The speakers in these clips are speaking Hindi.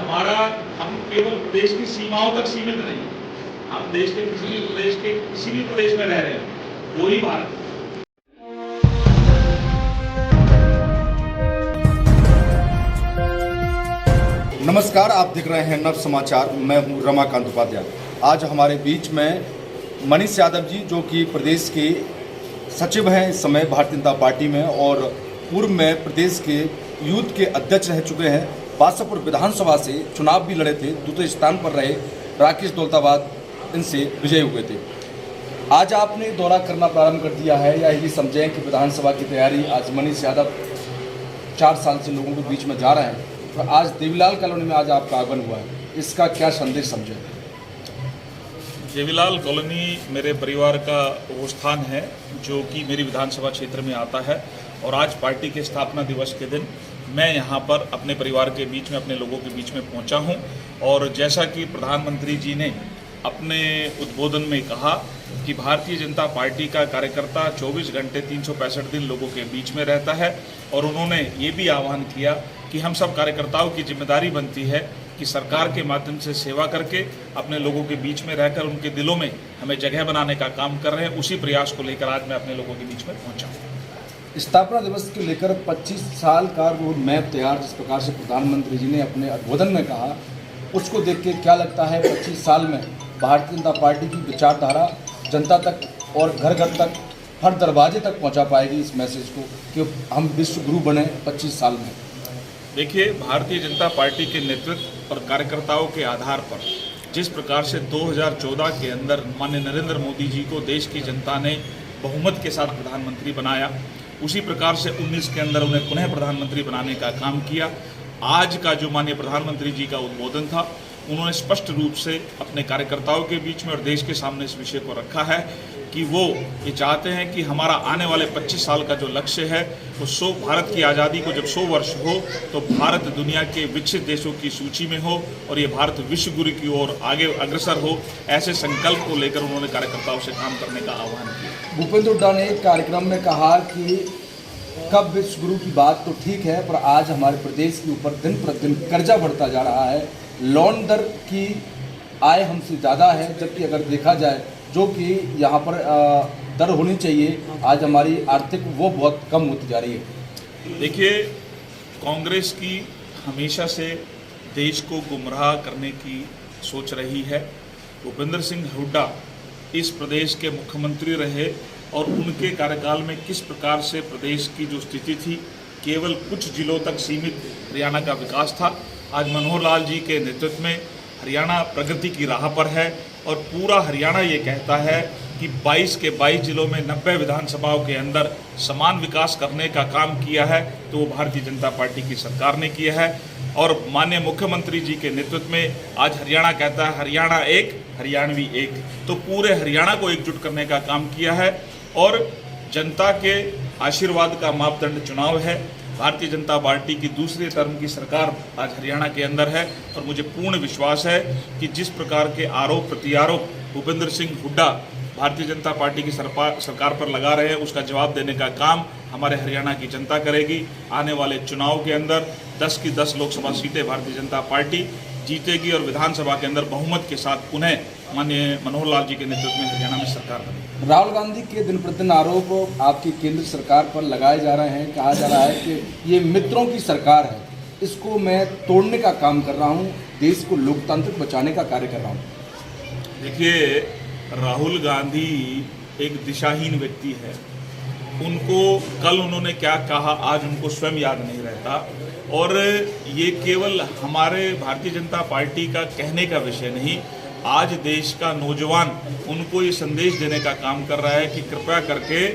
हमारा, हम केवल प्रदेश की सीमाओं तक सीमित नहीं, हम देश के किसी भी प्रदेश में रह रहे हैं, वो ही भारत। नमस्कार, आप देख रहे हैं नव समाचार। मैं हूं रमाकांत उपाध्याय। आज हमारे बीच में मनीष यादव जी, जो कि प्रदेश के सचिव हैं इस समय भारतीय जनता पार्टी में, और पूर्व में प्रदेश के यूथ के अध्यक्ष रह चुके हैं। बादशाहपुर विधानसभा से चुनाव भी लड़े थे, दूसरे स्थान पर रहे राकेश दौलताबाद इनसे विजयी हुए थे। आज आपने दौरा करना प्रारंभ कर दिया है, या ये समझें कि विधानसभा की तैयारी, आज मनीष यादव 4 साल से लोगों के बीच में जा रहे हैं, तो आज देवीलाल कॉलोनी में आज आपका आगमन हुआ है, इसका क्या संदेश समझे? देवीलाल कॉलोनी मेरे परिवार का वो स्थान है जो कि मेरी विधानसभा क्षेत्र में आता है, और आज पार्टी के स्थापना दिवस के दिन मैं यहाँ पर अपने परिवार के बीच में, अपने लोगों के बीच में पहुँचा हूँ। और जैसा कि प्रधानमंत्री जी ने अपने उद्बोधन में कहा कि भारतीय जनता पार्टी का कार्यकर्ता 24 घंटे 365 दिन लोगों के बीच में रहता है, और उन्होंने ये भी आह्वान किया कि हम सब कार्यकर्ताओं की जिम्मेदारी बनती है कि सरकार के माध्यम से सेवा करके अपने लोगों के बीच में रहकर उनके दिलों में हमें जगह बनाने का काम कर रहे हैं। उसी प्रयास को लेकर आज मैं अपने लोगों के बीच में पहुंचा हूँ। स्थापना दिवस को लेकर 25 साल का रोड मैप तैयार, जिस प्रकार से प्रधानमंत्री जी ने अपने उद्बोधन में कहा, उसको देख के क्या लगता है 25 साल में भारतीय जनता पार्टी की विचारधारा जनता तक और घर घर तक, हर दरवाजे तक पहुंचा पाएगी इस मैसेज को कि हम विश्व गुरु बने 25 साल में? देखिए, भारतीय जनता पार्टी के नेतृत्व और कार्यकर्ताओं के आधार पर जिस प्रकार से 2014 के अंदर माननीय नरेंद्र मोदी जी को देश की जनता ने बहुमत के साथ प्रधानमंत्री बनाया, उसी प्रकार से 19 के अंदर उन्हें पुनः प्रधानमंत्री बनाने का काम किया। आज का जो माननीय प्रधानमंत्री जी का उद्बोधन था, उन्होंने स्पष्ट रूप से अपने कार्यकर्ताओं के बीच में और देश के सामने इस विषय को रखा है कि वो ये चाहते हैं कि हमारा आने वाले 25 साल का जो लक्ष्य है वो भारत की आज़ादी को जब 100 वर्ष हो तो भारत दुनिया के विकसित देशों की सूची में हो और ये भारत विश्व गुरु की ओर आगे अग्रसर हो। ऐसे संकल्प को लेकर उन्होंने कार्यकर्ताओं से काम करने का आह्वान किया। भूपेंद्र हुड्डा ने एक कार्यक्रम में कहा कि कब विश्व गुरु की बात तो ठीक है, पर आज हमारे प्रदेश के ऊपर दिन प्रतिदिन कर्जा बढ़ता जा रहा है, लोन दर की आय हमसे ज़्यादा है, जबकि अगर देखा जाए जो कि यहाँ पर दर होनी चाहिए, आज हमारी आर्थिक वो बहुत कम होती जा रही है। देखिए, कांग्रेस की हमेशा से देश को गुमराह करने की सोच रही है। भूपेंद्र सिंह हुड्डा इस प्रदेश के मुख्यमंत्री रहे और उनके कार्यकाल में किस प्रकार से प्रदेश की जो स्थिति थी, केवल कुछ जिलों तक सीमित हरियाणा का विकास था। आज मनोहर लाल जी के नेतृत्व में हरियाणा प्रगति की राह पर है, और पूरा हरियाणा ये कहता है कि 22 के 22 जिलों में 90 विधानसभाओं के अंदर समान विकास करने का काम किया है, तो वो भारतीय जनता पार्टी की सरकार ने किया है। और माननीय मुख्यमंत्री जी के नेतृत्व में आज हरियाणा कहता है हरियाणा एक, हरियाणवी एक, तो पूरे हरियाणा को एकजुट करने का काम किया है। और जनता के आशीर्वाद का मापदंड चुनाव है। भारतीय जनता पार्टी की दूसरे टर्म की सरकार आज हरियाणा के अंदर है, और मुझे पूर्ण विश्वास है कि जिस प्रकार के आरोप प्रत्यारोप भूपेंद्र सिंह हुड्डा भारतीय जनता पार्टी की सरकार पर लगा रहे हैं, उसका जवाब देने का काम हमारे हरियाणा की जनता करेगी। आने वाले चुनाव के अंदर 10 की 10 लोकसभा सीटें भारतीय जनता पार्टी जीतेगी, और विधानसभा के अंदर बहुमत के साथ पुनः माननीय मनोहर लाल जी के नेतृत्व में हरियाणा में सरकार बनेगी। राहुल गांधी के दिन प्रतिदिन आरोप आपकी केंद्र सरकार पर लगाए जा रहे हैं। कहा जा रहा है कि ये मित्रों की सरकार है, इसको मैं तोड़ने का काम कर रहा हूँ, देश को लोकतांत्रिक बचाने का कार्य कर रहा हूँ। देखिए, राहुल गांधी एक दिशाहीन व्यक्ति है। उनको कल उन्होंने क्या कहा आज उनको स्वयं याद नहीं रहता, और ये केवल हमारे भारतीय जनता पार्टी का कहने का विषय नहीं, आज देश का नौजवान उनको ये संदेश देने का काम कर रहा है कि कृपया करके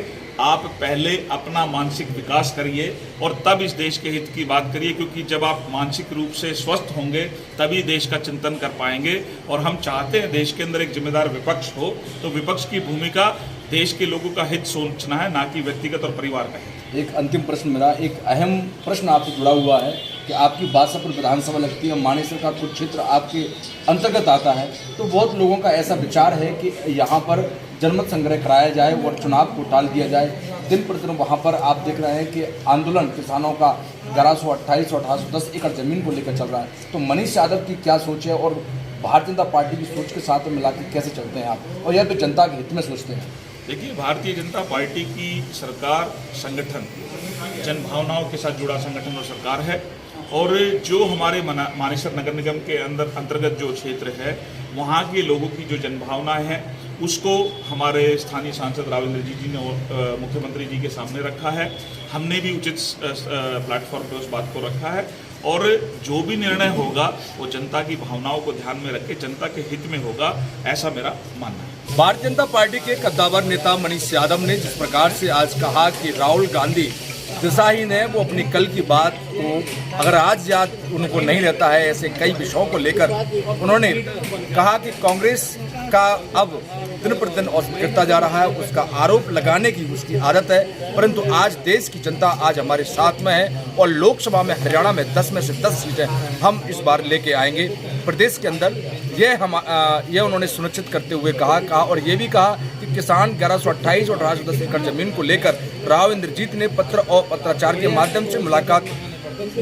आप पहले अपना मानसिक विकास करिए और तब इस देश के हित की बात करिए, क्योंकि जब आप मानसिक रूप से स्वस्थ होंगे तभी देश का चिंतन कर पाएंगे। और हम चाहते हैं देश के अंदर एक जिम्मेदार विपक्ष हो, तो विपक्ष की भूमिका देश के लोगों का हित सोचना है, ना कि व्यक्तिगत और परिवार का हित। एक अंतिम प्रश्न, मेरा एक अहम प्रश्न आपसे जुड़ा हुआ है कि आपकी बादशाहपुर विधानसभा लगती है, मानेसर का कुछ क्षेत्र आपके अंतर्गत आता है, तो बहुत लोगों का ऐसा विचार है कि यहाँ पर जनमत संग्रह कराया जाए और चुनाव को टाल दिया जाए। दिन प्रतिदिन वहाँ पर आप देख रहे हैं कि आंदोलन किसानों का 1128 और 1810 एकड़ जमीन को लेकर चल रहा है। तो मनीष यादव की क्या सोच है और भारतीय जनता पार्टी की सोच के साथ मिलाकर कैसे चलते हैं आप, और यह तो जनता के हित में सोचते हैं? देखिए, भारतीय जनता पार्टी की सरकार, संगठन जन भावनाओं के साथ जुड़ा संगठन और सरकार है। और जो हमारे मानेसर नगर निगम के अंतर्गत जो क्षेत्र है, वहाँ के लोगों की जो जनभावनाएं हैं उसको हमारे स्थानीय सांसद रावेंद्र जी ने और मुख्यमंत्री जी के सामने रखा है। हमने भी उचित प्लेटफॉर्म पे उस बात को रखा है, और जो भी निर्णय होगा वो जनता की भावनाओं को ध्यान में रख के जनता के हित में होगा, ऐसा मेरा मानना है। भारतीय जनता पार्टी के कद्दावर नेता मनीष यादव ने जिस प्रकार से आज कहा कि राहुल गांधी दिशाहीन है, वो अपनी कल की बात को अगर आज याद उनको नहीं रहता है, ऐसे कई विषयों को लेकर उन्होंने कहा कि कांग्रेस का अब दिन प्रतिदिन औसत गिरता जा रहा है, उसका आरोप लगाने की उसकी आदत है। परंतु आज देश की जनता आज हमारे साथ में है और लोकसभा में हरियाणा में 10 में से 10 सीटें हम इस बार लेके आएंगे प्रदेश के अंदर। यह उन्होंने सुनिश्चित करते हुए कहा और ये भी कहा कि किसान 1128 और 1810 एकड़ जमीन को लेकर राव इंद्रजीत ने पत्र और पत्राचार के माध्यम से मुलाकात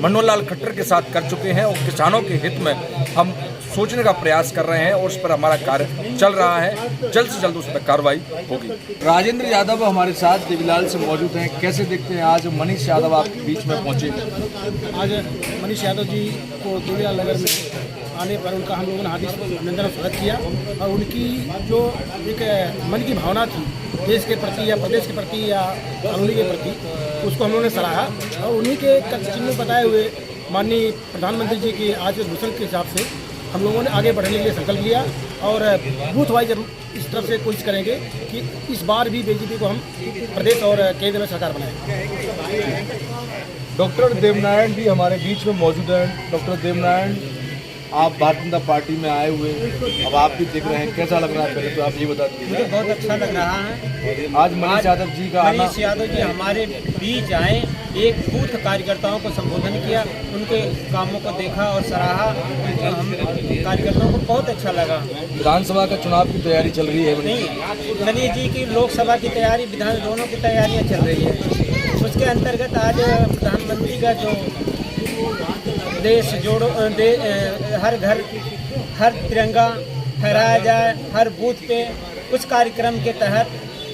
मनोहर लाल खट्टर के साथ कर चुके हैं और किसानों के हित में हम सोचने का प्रयास कर रहे हैं और उस पर हमारा कार्य चल रहा है। जल्द से जल्द उस पर कार्रवाई होगी। राजेंद्र यादव हमारे साथ देवीलाल से मौजूद हैं। कैसे देखते हैं आज मनीष यादव आपके बीच में पहुंचे? आज मनीष यादव जी को देवीलाल नगर में आने पर उनका हम लोगों ने हार्दिक अभिनंदन और स्वागत किया, और उनकी जो एक मन की भावना थी देश के प्रति या प्रदेश के प्रति या कानूनी के प्रति, उसको हम लोगों ने सराहा। और उन्हीं के चिन्ह बताए हुए माननीय प्रधानमंत्री जी की आज के घोषणा के हिसाब से हम लोगों ने आगे बढ़ने के लिए संकल्प लिया, और बूथ वाइज इस तरफ से कोशिश करेंगे कि इस बार भी बीजेपी को हम प्रदेश और केंद्र में सरकार बनाएं। डॉक्टर देवनारायण भी हमारे बीच में मौजूद हैं। डॉक्टर देवनारायण, आप भारतीय जनता पार्टी में आए हुए, अब आप भी देख रहे हैं, कैसा लग रहा है? पहले तो आप ये बता दीजिए। मुझे बहुत अच्छा लग रहा है। आज मनीष यादव जी का आना, मनीष यादव जी हमारे बीच आए, एक बूथ कार्यकर्ताओं को संबोधन किया, उनके कामों को देखा और सराहा। हम कार्यकर्ताओं को बहुत अच्छा लगा। विधानसभा का चुनाव की तैयारी चल रही है? नहीं, मनीष जी की लोकसभा की तैयारी, विधान दोनों की तैयारियाँ चल रही है। उसके अंतर्गत आज प्रधानमंत्री का जो देश जोड़ो हर घर हर तिरंगा फहराया जाए, हर बूथ पे कुछ कार्यक्रम के तहत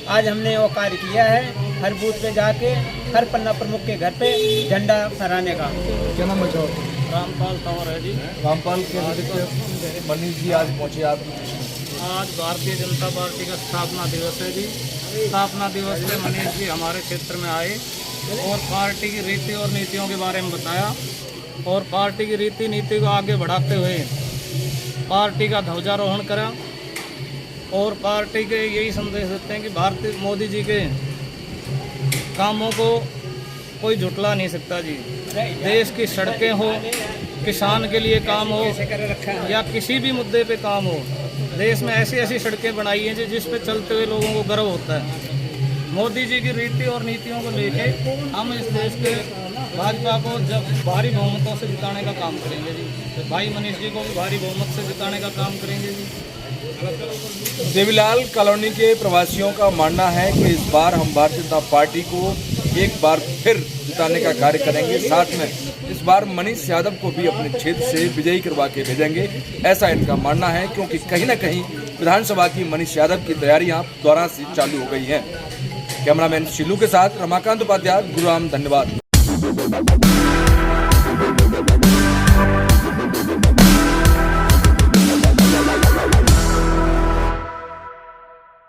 आज हमने वो कार्य किया है। हर बूथ पे जाके हर पन्ना प्रमुख के घर पे झंडा फहराने का। क्या नाम है? रामपाल तंवर है जी। रामपाल के मनीष जी आज पहुँचे आप? आज भारतीय जनता पार्टी का स्थापना दिवस है जी। स्थापना दिवस पे मनीष जी हमारे क्षेत्र में आए और पार्टी की रीति और नीतियों के बारे में बताया, और पार्टी की रीति नीति को आगे बढ़ाते हुए पार्टी का ध्वजारोहण करा, और पार्टी के यही संदेश देते हैं कि भारतीय मोदी जी के कामों को कोई झुटला नहीं सकता जी। देश की सड़कें हो, किसान के लिए काम हो, या किसी भी मुद्दे पे काम हो, देश में ऐसी ऐसी सड़कें बनाई हैं जिस पे चलते हुए लोगों को गर्व होता है। मोदी जी की रीति और नीतियों को लेके हम इस देश के भाजपा को जब भारी बहुमतों से जिताने का काम करेंगे जी। तो भाई मनीष जी को भी भारी बहुमत से जिताने का काम करेंगे जी। देवीलाल कॉलोनी के प्रवासियों का मानना है कि इस बार हम भारतीय जनता पार्टी को एक बार फिर जिताने का कार्य करेंगे। साथ में इस बार मनीष यादव को भी अपने क्षेत्र से विजयी करवा के भेजेंगे, ऐसा इनका मानना है, क्योंकि कहीं न कहीं विधानसभा की मनीष यादव की तैयारियां दोबारा से चालू हो गई हैं। कैमरामैन शिलू के साथ रमाकांत उपाध्याय, गुरुराम, धन्यवाद।